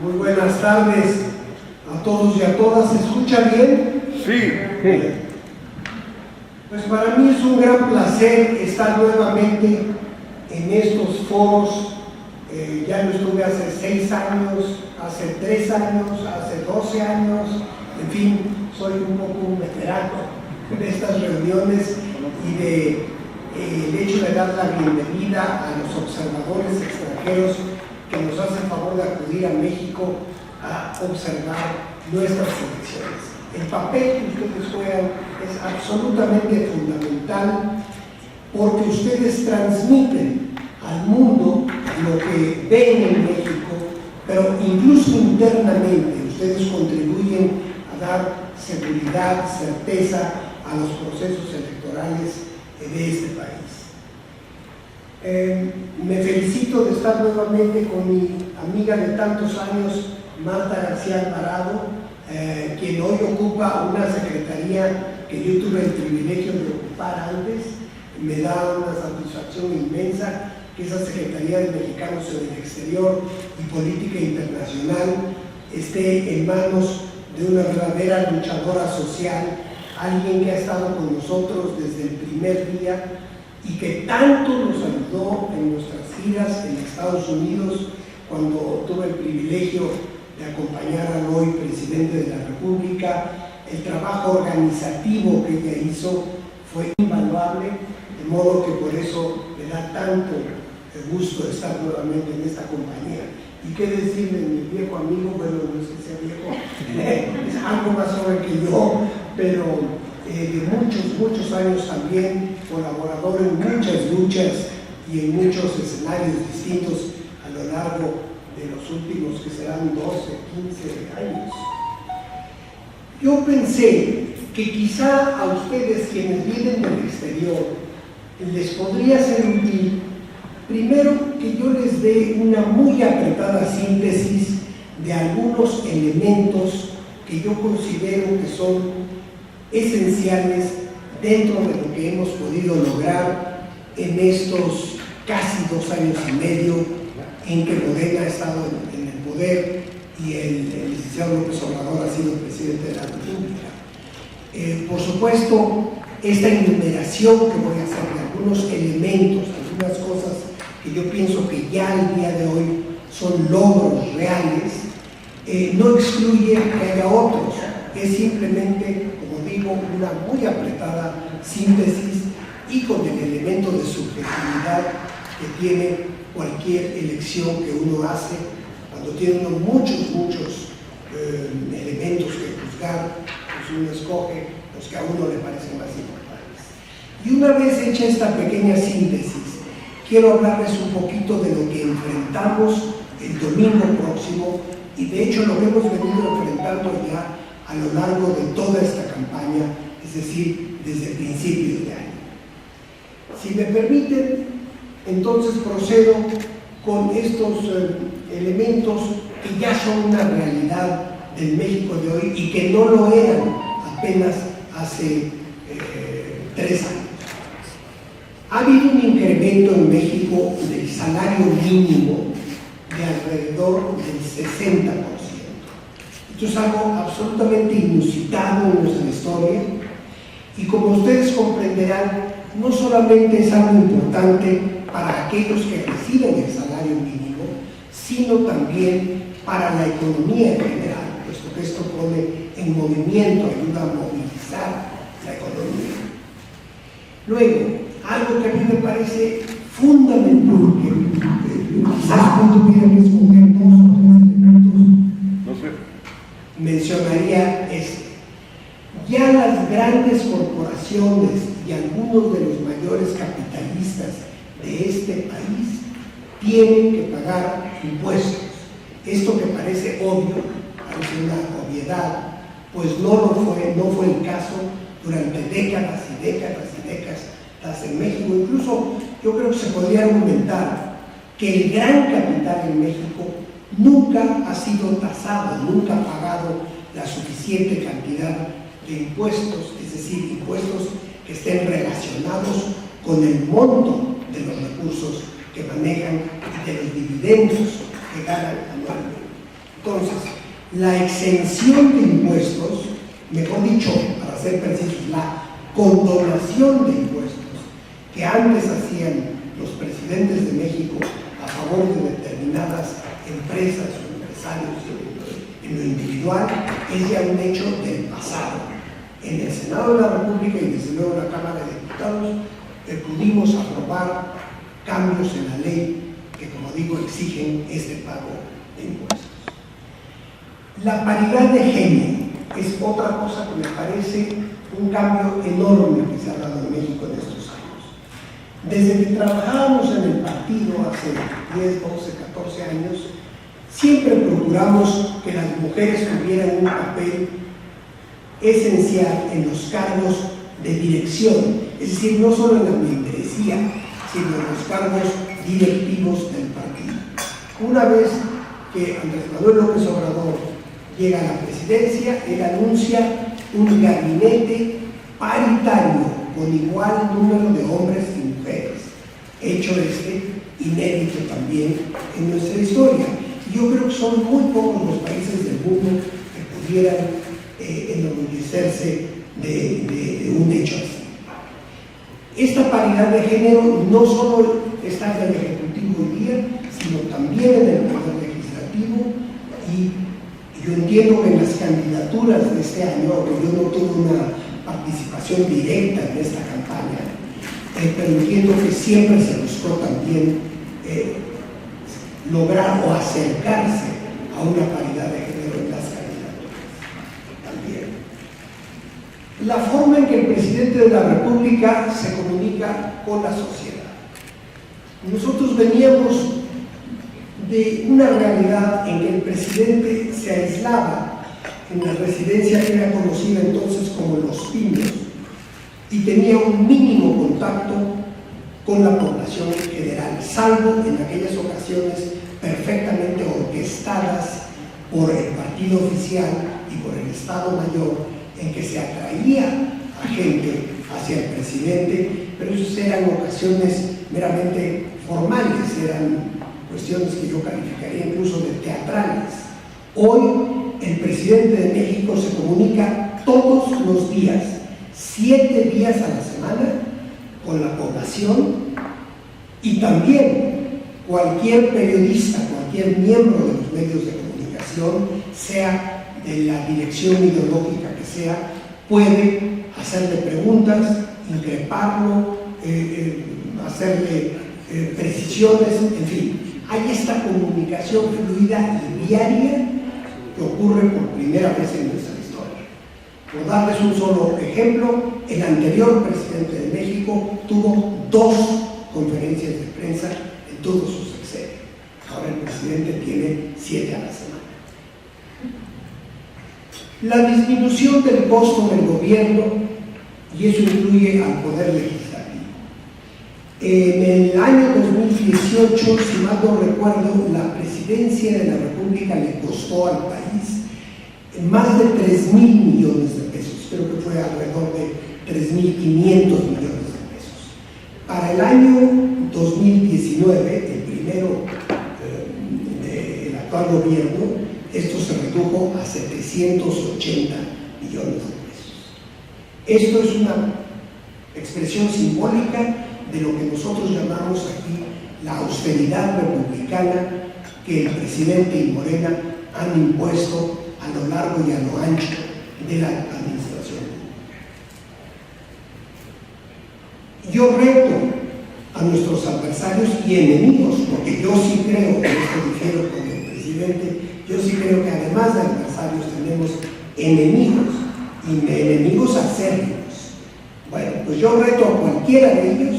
Muy buenas tardes a todos y a todas. ¿Se escucha bien? Sí. Pues para mí es un gran placer estar nuevamente en estos foros. Ya lo estuve hace 6 años, hace 3 años, hace 12 años, en fin, soy un poco un veterano de estas reuniones y el hecho de dar la bienvenida a los observadores extranjeros que nos hacen favor de acudir a México a observar nuestras elecciones. El papel que ustedes juegan es absolutamente fundamental porque ustedes transmiten al mundo lo que ven en México, pero incluso internamente ustedes contribuyen a dar seguridad, certeza a los procesos electorales de este país. Me felicito de estar nuevamente con mi amiga de tantos años, Marta García Alvarado, quien hoy ocupa una secretaría que yo tuve el privilegio de ocupar antes. Me da una satisfacción inmensa que esa Secretaría de Mexicanos en el Exterior y Política Internacional esté en manos de una verdadera luchadora social, alguien que ha estado con nosotros desde el primer día y que tanto nos ayudó en nuestras giras en Estados Unidos cuando tuve el privilegio de acompañar al hoy presidente de la República. El trabajo organizativo que ella hizo fue invaluable, de modo que por eso me da tanto gusto estar nuevamente en esta compañía. ¿Y qué decir de mi viejo amigo? Bueno, no es que sea viejo, es algo más joven que yo, pero de muchos años también, colaborador en muchas luchas y en muchos escenarios distintos a lo largo de los últimos que serán 12, 15 años. Yo pensé que quizá a ustedes quienes vienen del exterior les podría ser útil primero que yo les dé una muy apretada síntesis de algunos elementos que yo considero que son esenciales dentro de lo que hemos podido lograr en estos casi 2 años y medio en que Morena ha estado en el poder y el licenciado López Obrador ha sido presidente de la República. Por supuesto, esta enumeración que voy a hacer de algunos elementos, algunas cosas que yo pienso que ya al día de hoy son logros reales, no excluye que haya otros, es simplemente, como digo, una muy apretada síntesis y con el elemento de subjetividad que tiene cualquier elección que uno hace cuando tiene uno muchos elementos que juzgar, pues uno escoge los que a uno le parecen más importantes. Y una vez hecha esta pequeña síntesis, quiero hablarles un poquito de lo que enfrentamos el domingo próximo y de hecho lo que hemos venido enfrentando ya a lo largo de toda esta campaña, es decir, desde principios de año. Si me permiten, entonces procedo con estos elementos que ya son una realidad del México de hoy y que no lo eran apenas hace 3 años. Ha habido un incremento en México del salario mínimo de alrededor del 60%. Esto es algo absolutamente inusitado en nuestra historia y como ustedes comprenderán, no solamente es algo importante para aquellos que reciben el salario mínimo, sino también para la economía en general, puesto que esto pone en movimiento, ayuda a movilizar la economía. Luego, algo que a mí me parece fundamental, que quizás no tuviera que escoger 2 o 3 elementos, mencionaría este. Ya las grandes corporaciones y algunos de los mayores capitalistas de este país tienen que pagar impuestos. Esto que parece obvio, parece una obviedad, pues no fue el caso durante décadas y décadas en México. Incluso yo creo que se podría argumentar que el gran capital en México nunca ha sido tasado, nunca ha pagado la suficiente cantidad de impuestos, es decir, impuestos que estén relacionados con el monto de los recursos que manejan y de los dividendos que ganan anualmente. Entonces, la exención de impuestos, mejor dicho, para ser precisos, la condonación de impuestos que antes hacían los presidentes de México a favor de determinadas empresas o empresarios en lo individual, es ya un hecho del pasado. En el Senado de la República y desde luego en la Cámara de Diputados pudimos aprobar cambios en la ley que, como digo, exigen este pago de impuestos. La paridad de género es otra cosa que me parece un cambio enorme que se ha dado en México en estos años. Desde que trabajábamos en el partido hace 10, 12, 14 años, siempre procuramos que las mujeres tuvieran un papel esencial en los cargos de dirección, es decir, no solo en la membresía, sino en los cargos directivos del partido. Una vez que Andrés Manuel López Obrador llega a la presidencia, él anuncia un gabinete paritario con igual número de hombres y mujeres, hecho inédito también en nuestra historia. Yo creo que son muy pocos los países del mundo que pudieran enorgullecerse de un hecho así. Esta paridad de género no solo está en el Ejecutivo hoy día, sino también en el Poder Legislativo, y yo entiendo que en las candidaturas de este año, aunque yo no tuve una participación directa en esta campaña, pero entiendo que siempre se buscó también lograr o acercarse a una paridad de género en las candidaturas. También la forma en que el presidente de la República se comunica con la sociedad. Nosotros veníamos de una realidad en que el presidente se aislaba en la residencia que era conocida entonces como Los Pinos y tenía un mínimo contacto con la población general, salvo en aquellas ocasiones perfectamente orquestadas por el partido oficial y por el Estado Mayor, en que se atraía a gente hacia el presidente, pero esas eran ocasiones meramente formales, eran cuestiones que yo calificaría incluso de teatrales. Hoy el presidente de México se comunica todos los días, 7 días a la semana, con la población, y también cualquier periodista, cualquier miembro de los medios de comunicación, sea de la dirección ideológica que sea, puede hacerle preguntas, increparlo, hacerle precisiones, en fin. Hay esta comunicación fluida y diaria que ocurre por primera vez en nuestra historia. Por darles un solo ejemplo, el anterior presidente de México tuvo 2 conferencias de prensa en todos sus sexenios. Ahora el presidente tiene 7 a la semana. La disminución del costo del gobierno, y eso incluye al Poder Legislativo. En el año 2018, si mal no recuerdo, la presidencia de la República le costó al país más de 3,000 millones de pesos. Creo que fue alrededor de 3,500 millones de pesos. Para el año 2019, el primero del actual gobierno, esto se redujo a 780 millones de pesos. Esto es una expresión simbólica de lo que nosotros llamamos aquí la austeridad republicana que el presidente y Morena han impuesto a lo largo y a lo ancho de la administración. Yo reto a nuestros adversarios y enemigos, porque yo sí creo, en esto difiero con el presidente, yo sí creo que además de adversarios tenemos enemigos, y enemigos acérrimos. Bueno, pues yo reto a cualquiera de ellos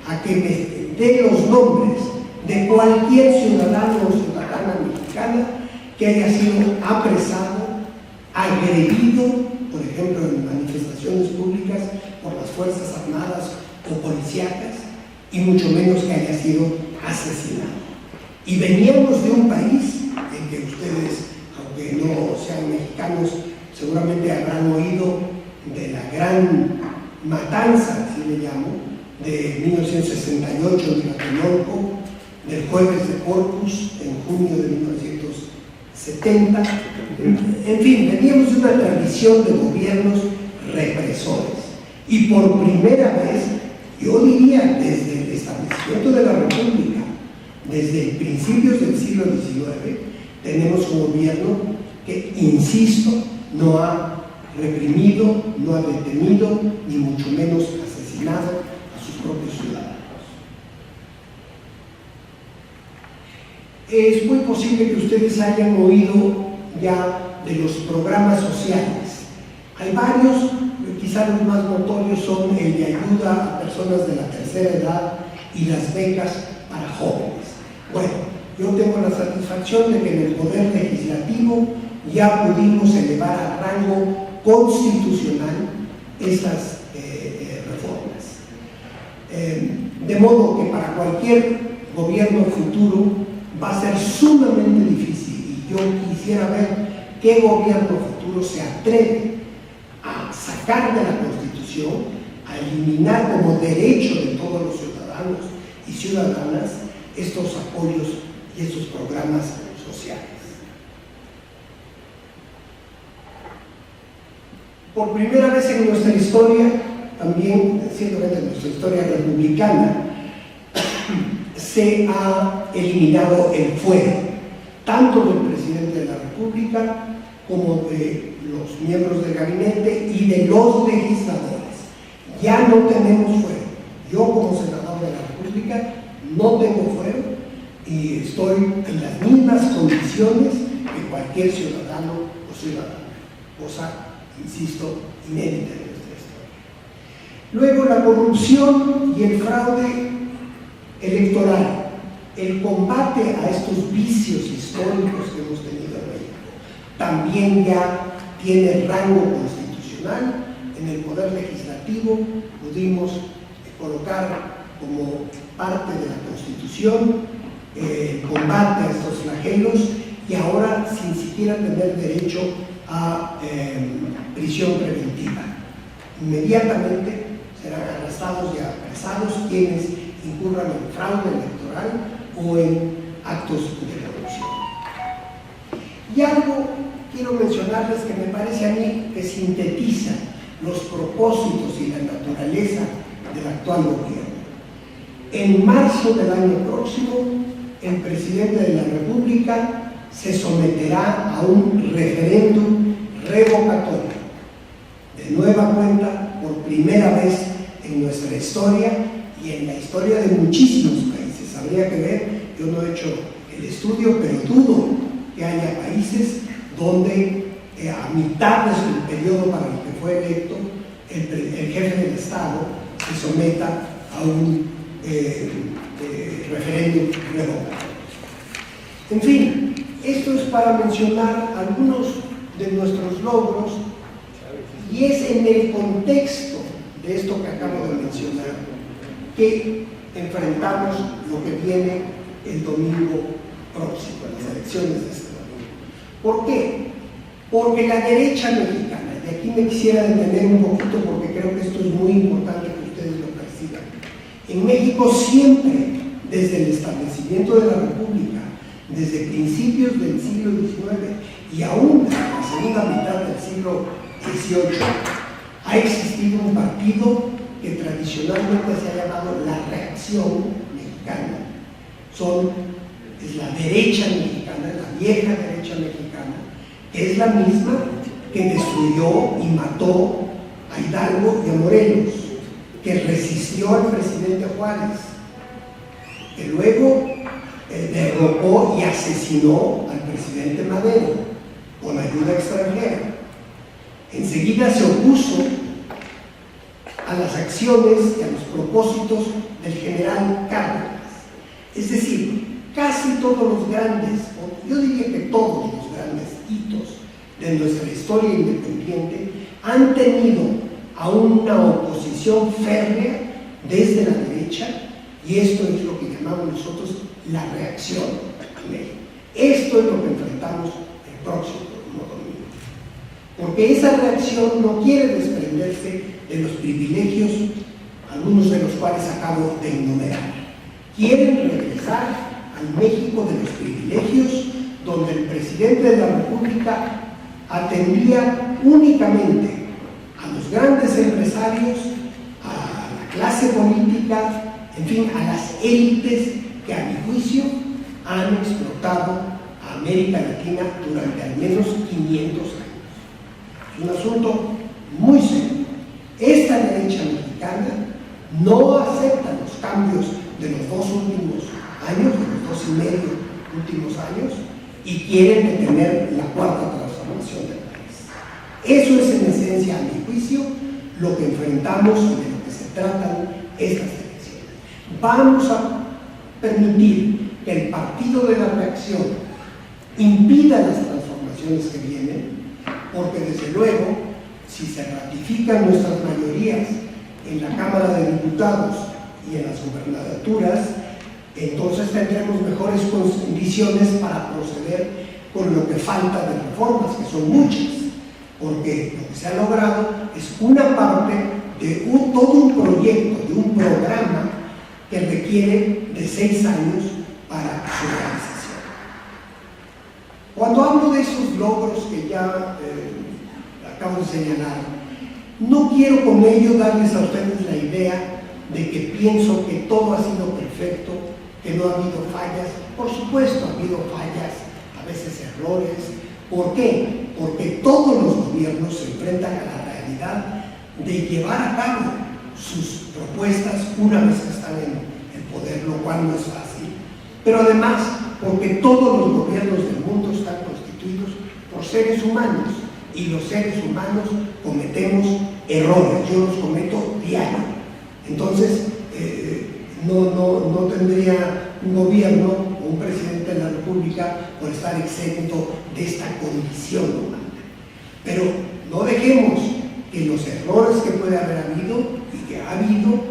a que me dé los nombres de cualquier ciudadano o ciudadana mexicana que haya sido apresado, agredido, por ejemplo en manifestaciones públicas por las Fuerzas Armadas o policíacas, y mucho menos que haya sido asesinado. Y veníamos de un país en que ustedes, aunque no sean mexicanos, seguramente habrán oído de la gran matanza, así le llamo, de 1968 en Tlatelolco, del Jueves de Corpus en junio de 1968, 70, en fin, veníamos de una tradición de gobiernos represores. Y por primera vez, yo diría desde el establecimiento de la República, desde principios del siglo XIX, tenemos un gobierno que, insisto, no ha reprimido, no ha detenido, ni mucho menos asesinado a sus propios ciudadanos. Es muy posible que ustedes hayan oído ya de los programas sociales. Hay varios, quizá los más notorios son el de ayuda a personas de la tercera edad y las becas para jóvenes. Bueno, yo tengo la satisfacción de que en el Poder Legislativo ya pudimos elevar a rango constitucional estas reformas. De modo que para cualquier gobierno futuro va a ser sumamente difícil, y yo quisiera ver qué gobierno futuro se atreve a sacar de la Constitución, a eliminar como derecho de todos los ciudadanos y ciudadanas estos apoyos y estos programas sociales. Por primera vez en nuestra historia, también ciertamente en nuestra historia republicana, se ha eliminado el fuero, tanto del presidente de la República como de los miembros del gabinete y de los legisladores. Ya no tenemos fuero. Yo, como senador de la República, no tengo fuero y estoy en las mismas condiciones que cualquier ciudadano o ciudadana, cosa, insisto, inédita en nuestra historia. Luego, la corrupción y el fraude electoral, el combate a estos vicios históricos que hemos tenido en México, también ya tiene rango constitucional. En el Poder Legislativo pudimos colocar como parte de la Constitución el combate a estos flagelos, y ahora sin siquiera tener derecho a prisión preventiva. Inmediatamente serán arrestados y apresados quienes incurran en fraude electoral o en actos de corrupción. Y algo quiero mencionarles que me parece a mí que sintetiza los propósitos y la naturaleza del actual gobierno. En marzo del año próximo, el presidente de la República se someterá a un referéndum revocatorio. De nueva cuenta, por primera vez en nuestra historia y en la historia de muchísimos países. Habría que ver, yo no he hecho el estudio, pero dudo que haya países donde a mitad de su periodo para el que fue electo, el jefe del Estado se someta a un referéndum revocatorio. En fin, esto es para mencionar algunos de nuestros logros, y es en el contexto de esto que acabo de mencionar que enfrentamos lo que viene el domingo próximo, las elecciones de este domingo. ¿Por qué? Porque la derecha mexicana, y aquí me quisiera detener un poquito porque creo que esto es muy importante que ustedes lo perciban. En México siempre, desde el establecimiento de la República, desde principios del siglo XIX y aún desde la segunda mitad del siglo XVIII, ha existido un partido que tradicionalmente se ha llamado la Reacción Mexicana. Es la derecha mexicana, la vieja derecha mexicana, que es la misma que destruyó y mató a Hidalgo y a Morelos, que resistió al presidente Juárez, que luego derrocó y asesinó al presidente Madero con ayuda extranjera. Enseguida se opuso a las acciones y a los propósitos del general Cárdenas. Es decir, casi todos los grandes, o yo diría que todos los grandes hitos de nuestra historia independiente han tenido a una oposición férrea desde la derecha, y esto es lo que llamamos nosotros la reacción a México. Esto es lo que enfrentamos el próximo domingo. Porque esa reacción no quiere desprenderse de los privilegios, algunos de los cuales acabo de enumerar. Quieren regresar al México de los privilegios, donde el presidente de la República atendía únicamente a los grandes empresarios, a la clase política, en fin, a las élites que a mi juicio han explotado a América Latina durante al menos 500 años. Es un asunto muy serio. Esta derecha mexicana no acepta los cambios de los 2 últimos años, de los 2 y medio últimos años, y quieren detener la cuarta transformación del país. Eso es en esencia, a mi juicio, lo que enfrentamos y de lo que se tratan estas elecciones. Vamos a permitir que el partido de la reacción impida las transformaciones que vienen, porque desde luego, si se ratifican nuestras mayorías en la Cámara de Diputados y en las gubernaturas, entonces tendremos mejores condiciones para proceder con lo que falta de reformas, que son muchas, porque lo que se ha logrado es una parte de todo un proyecto, de un programa que requiere de 6 años para su realización. Cuando hablo de esos logros que ya acabo de señalar, no quiero con ello darles a ustedes la idea de que pienso que todo ha sido perfecto, que no ha habido fallas. Por supuesto ha habido fallas, a veces errores. ¿Por qué? Porque todos los gobiernos se enfrentan a la realidad de llevar a cabo sus propuestas una vez que están en el poder, lo cual no es fácil. Pero además, porque todos los gobiernos del mundo están constituidos por seres humanos, y los seres humanos cometemos errores. Yo los cometo diario. Entonces, no tendría un gobierno o un presidente de la República por estar exento de esta condición humana. Pero no dejemos que los errores que puede haber habido y que ha habido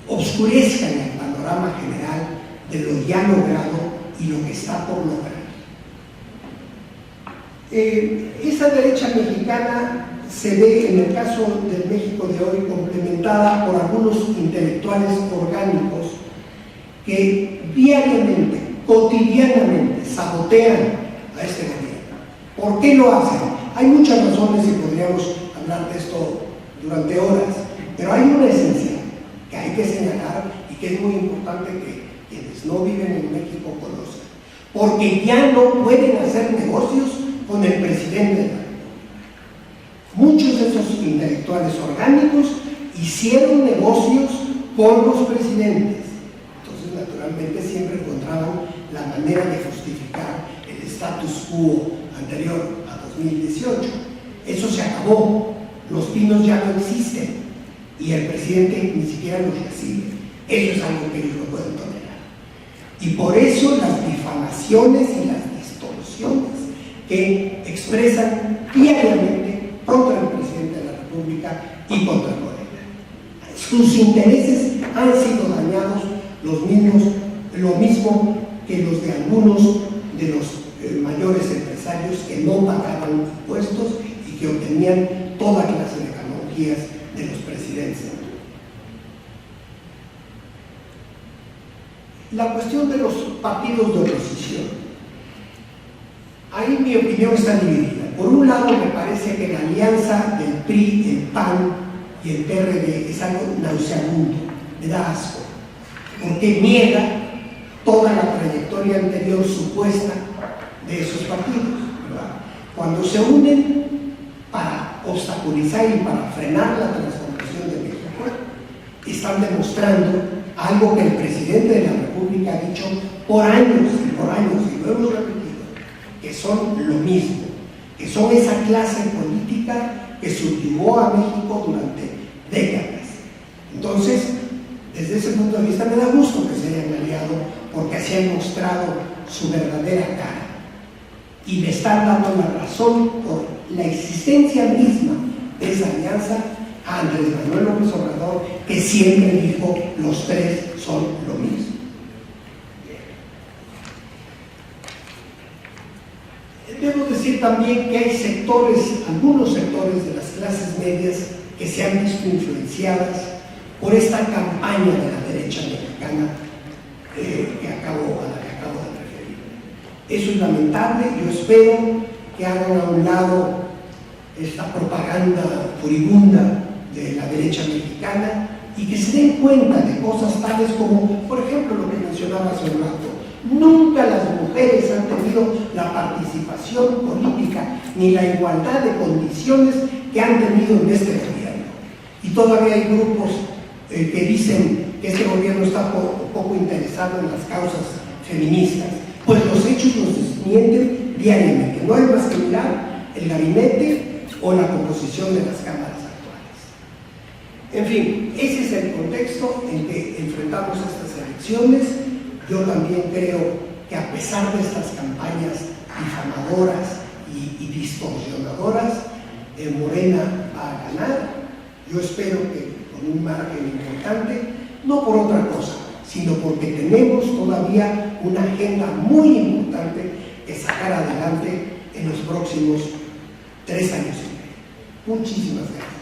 obscurezcan el panorama general de lo ya logrado y lo que está por lograr. Esa derecha mexicana se ve en el caso del México de hoy complementada por algunos intelectuales orgánicos que diariamente, cotidianamente sabotean a este gobierno. ¿Por qué lo hacen? Hay muchas razones y podríamos hablar de esto durante horas, pero hay una esencial que hay que señalar y que es muy importante que quienes no viven en México conozcan, porque ya no pueden hacer negocios con el presidente de la República. Muchos de esos intelectuales orgánicos hicieron negocios con los presidentes. Entonces, naturalmente, siempre encontraban la manera de justificar el status quo anterior a 2018. Eso se acabó. Los pinos ya no existen y el presidente ni siquiera los recibe. Eso es algo que ellos no pueden tolerar. Y por eso las difamaciones y las distorsiones que expresan diariamente contra el presidente de la República y contra Morena. Sus intereses han sido dañados lo mismo que los de algunos de los mayores empresarios que no pagaban impuestos y que obtenían toda clase de canonjías de los presidentes. La cuestión de los partidos de oposición. Ahí mi opinión está dividida. Por un lado, me parece que la alianza del PRI, el PAN y el PRD es algo nauseabundo, me da asco, porque niega toda la trayectoria anterior supuesta de esos partidos, ¿verdad? Cuando se unen para obstaculizar y para frenar la transformación de México, están demostrando algo que el presidente de la República ha dicho por años, y lo hemos repetido, que son lo mismo, que son esa clase política que subyugó a México durante décadas. Entonces, desde ese punto de vista me da gusto que se hayan aliado, porque así han mostrado su verdadera cara y le están dando la razón por la existencia misma de esa alianza a Andrés Manuel López Obrador, que siempre dijo los tres son lo mismo. Debo decir también que hay sectores, algunos sectores de las clases medias que se han visto influenciadas por esta campaña de la derecha mexicana a la que acabo de referir. Eso es lamentable. Yo espero que hagan a un lado esta propaganda furibunda de la derecha mexicana y que se den cuenta de cosas tales como, por ejemplo, lo que mencionaba hace un rato. Nunca las mujeres han tenido la participación política ni la igualdad de condiciones que han tenido en este gobierno. Y todavía hay grupos que dicen que este gobierno está poco interesado en las causas feministas. Pues los hechos nos desmienten diariamente. No hay más que mirar el gabinete o la composición de las cámaras actuales. En fin, ese es el contexto en que enfrentamos estas elecciones. Yo también creo que a pesar de estas campañas difamadoras y distorsionadoras, Morena va a ganar. Yo espero que con un margen importante, no por otra cosa, sino porque tenemos todavía una agenda muy importante que sacar adelante en los próximos 3 años y medio. Muchísimas gracias.